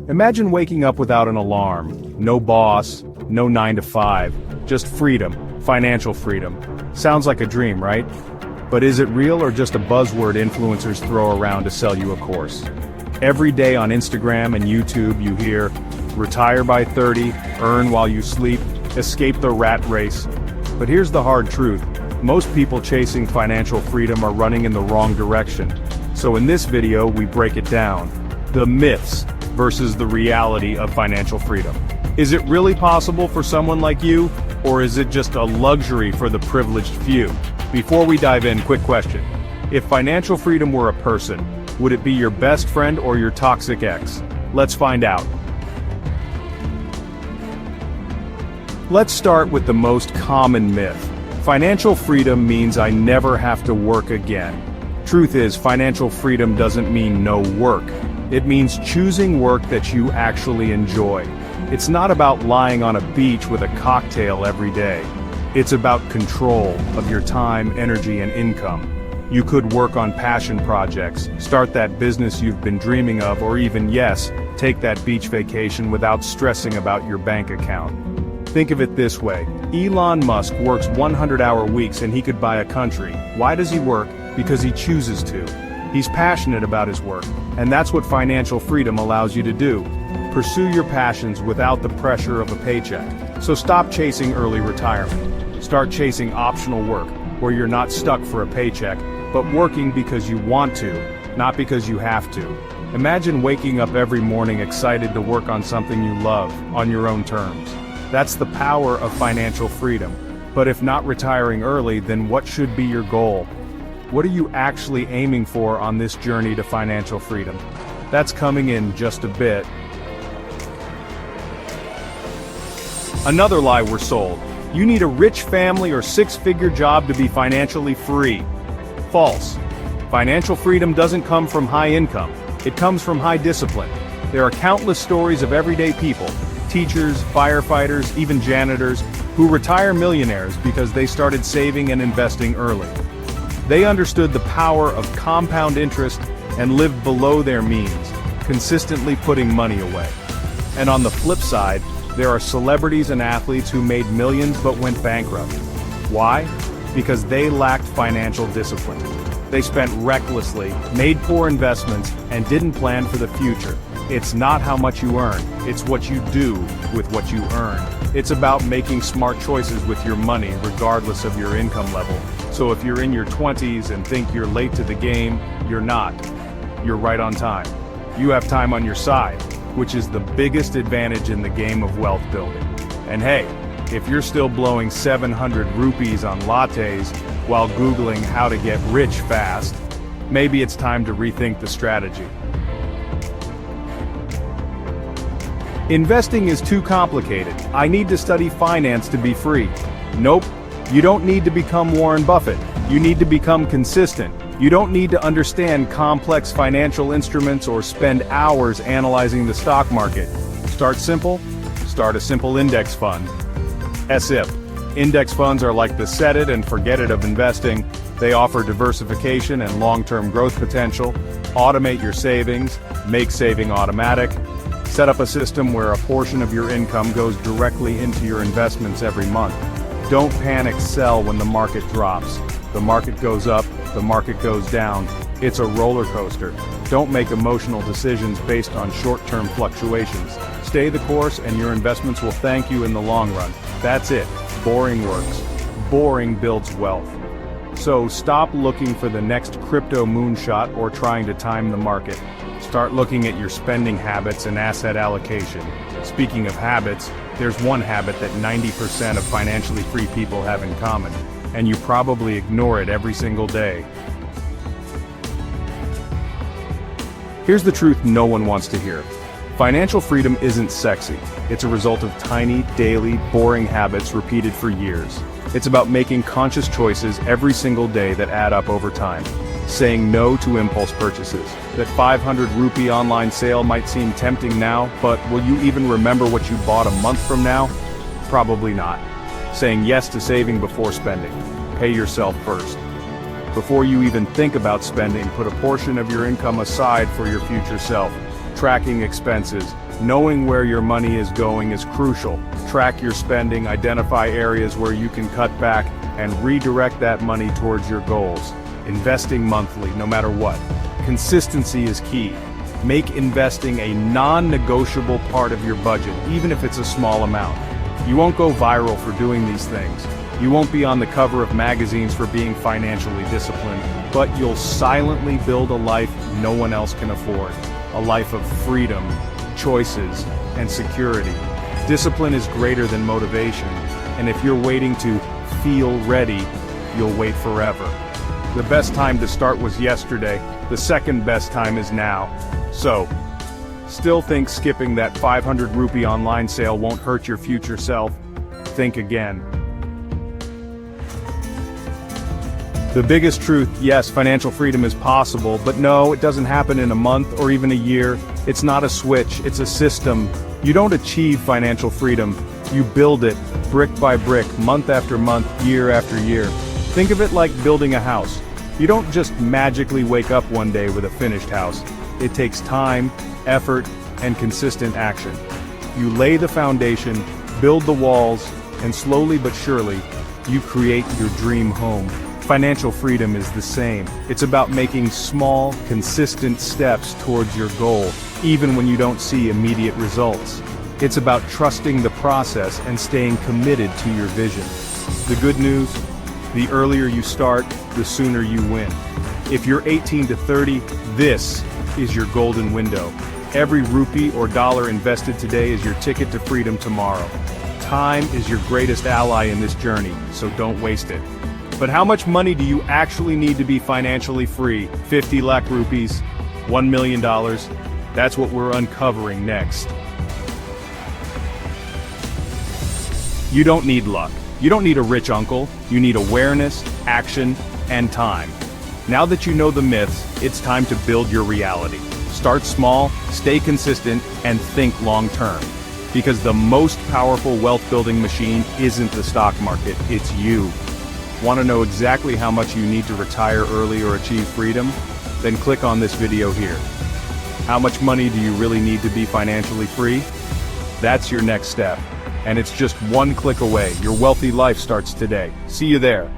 Imagine waking up without an alarm, no boss, no 9 to 5, just freedom, financial freedom. Sounds like a dream, right? But is it real or just a buzzword influencers throw around to sell you a course? Every day on Instagram and YouTube you hear, retire by 30, earn while you sleep, escape the rat race. But here's the hard truth. Most people chasing financial freedom are running in the wrong direction. So in this video we break it down. The myths versus the reality of financial freedom. Is it really possible for someone like you, or is it just a luxury for the privileged few? Before we dive in, quick question. If financial freedom were a person, would it be your best friend or your toxic ex? Let's find out. Let's start with the most common myth. Financial freedom means I never have to work again. Truth is, financial freedom doesn't mean no work. It means choosing work that you actually enjoy. It's not about lying on a beach with a cocktail every day. It's about control of your time, energy, and income. You could work on passion projects, start that business you've been dreaming of, or even, yes, take that beach vacation without stressing about your bank account. Think of it this way. Elon Musk works 100-hour weeks and he could buy a country. Why does he work? Because he chooses to. He's passionate about his work, and that's what financial freedom allows you to do. Pursue your passions without the pressure of a paycheck. So stop chasing early retirement. Start chasing optional work, where you're not stuck for a paycheck, but working because you want to, not because you have to. Imagine waking up every morning excited to work on something you love, on your own terms. That's the power of financial freedom. But if not retiring early, then what should be your goal? What are you actually aiming for on this journey to financial freedom? That's coming in just a bit. Another lie we're sold. You need a rich family or six-figure job to be financially free. False. Financial freedom doesn't come from high income. It comes from high discipline. There are countless stories of everyday people, teachers, firefighters, even janitors, who retire millionaires because they started saving and investing early. They understood the power of compound interest and lived below their means, consistently putting money away. And on the flip side, there are celebrities and athletes who made millions but went bankrupt. Why? Because they lacked financial discipline. They spent recklessly, made poor investments, and didn't plan for the future. It's not how much you earn, it's what you do with what you earn. It's about making smart choices with your money regardless of your income level. So if you're in your 20s and think you're late to the game, you're not. You're right on time. You have time on your side, which is the biggest advantage in the game of wealth building. And hey, if you're still blowing 700 rupees on lattes while Googling how to get rich fast, maybe it's time to rethink the strategy. Investing is too complicated. I need to study finance to be free. Nope. You don't need to become Warren Buffett. You need to become consistent. You don't need to understand complex financial instruments or spend hours analyzing the stock market. Start simple. Start a simple index fund. SIP. Index funds are like the set it and forget it of investing. They offer diversification and long-term growth potential. Automate your savings. Make saving automatic. Set up a system where a portion of your income goes directly into your investments every month. Don't panic sell when the market drops. The market goes up, the market goes down. It's a roller coaster. Don't make emotional decisions based on short-term fluctuations. Stay the course and your investments will thank you in the long run. That's it. Boring works. Boring builds wealth. So stop looking for the next crypto moonshot or trying to time the market. Start looking at your spending habits and asset allocation. Speaking of habits, there's one habit that 90% of financially free people have in common, and you probably ignore it every single day. Here's the truth no one wants to hear. Financial freedom isn't sexy. It's a result of tiny, daily, boring habits repeated for years. It's about making conscious choices every single day that add up over time. Saying no to impulse purchases. That 500 rupee online sale might seem tempting now, but will you even remember what you bought a month from now? Probably not. Saying yes to saving before spending. Pay yourself first. Before you even think about spending, put a portion of your income aside for your future self. Tracking expenses, Knowing where your money is going is crucial. Track your spending, identify areas where you can cut back, and redirect that money towards your goals. Investing monthly, no matter what. Consistency is key. Make investing a non-negotiable part of your budget, even if it's a small amount. You won't go viral for doing these things. You won't be on the cover of magazines for being financially disciplined, but you'll silently build a life no one else can afford. A life of freedom, choices, and security. Discipline is greater than motivation, and if you're waiting to feel ready, you'll wait forever. The best time to start was yesterday, the second best time is now. So, still think skipping that 500 rupee online sale won't hurt your future self? Think again. The biggest truth, yes, financial freedom is possible, but no, it doesn't happen in a month or even a year. It's not a switch, it's a system. You don't achieve financial freedom, you build it, brick by brick, month after month, year after year. Think of it like building a house. You don't just magically wake up one day with a finished house. It takes time, effort, and consistent action. You lay the foundation, build the walls, and slowly but surely, you create your dream home. Financial freedom is the same. It's about making small, consistent steps towards your goal, even when you don't see immediate results. It's about trusting the process and staying committed to your vision. The good news? The earlier you start, the sooner you win. If you're 18 to 30, this is your golden window. Every rupee or dollar invested today is your ticket to freedom tomorrow. Time is your greatest ally in this journey, so don't waste it. But how much money do you actually need to be financially free? 50 lakh rupees? $1 million? That's what we're uncovering next. You don't need luck. You don't need a rich uncle. You need awareness, action, and time. Now that you know the myths, it's time to build your reality. Start small, stay consistent, and think long-term. Because the most powerful wealth-building machine isn't the stock market, it's you. Want to know exactly how much you need to retire early or achieve freedom? Then click on this video here. How much money do you really need to be financially free? That's your next step. And it's just one click away. Your wealthy life starts today. See you there.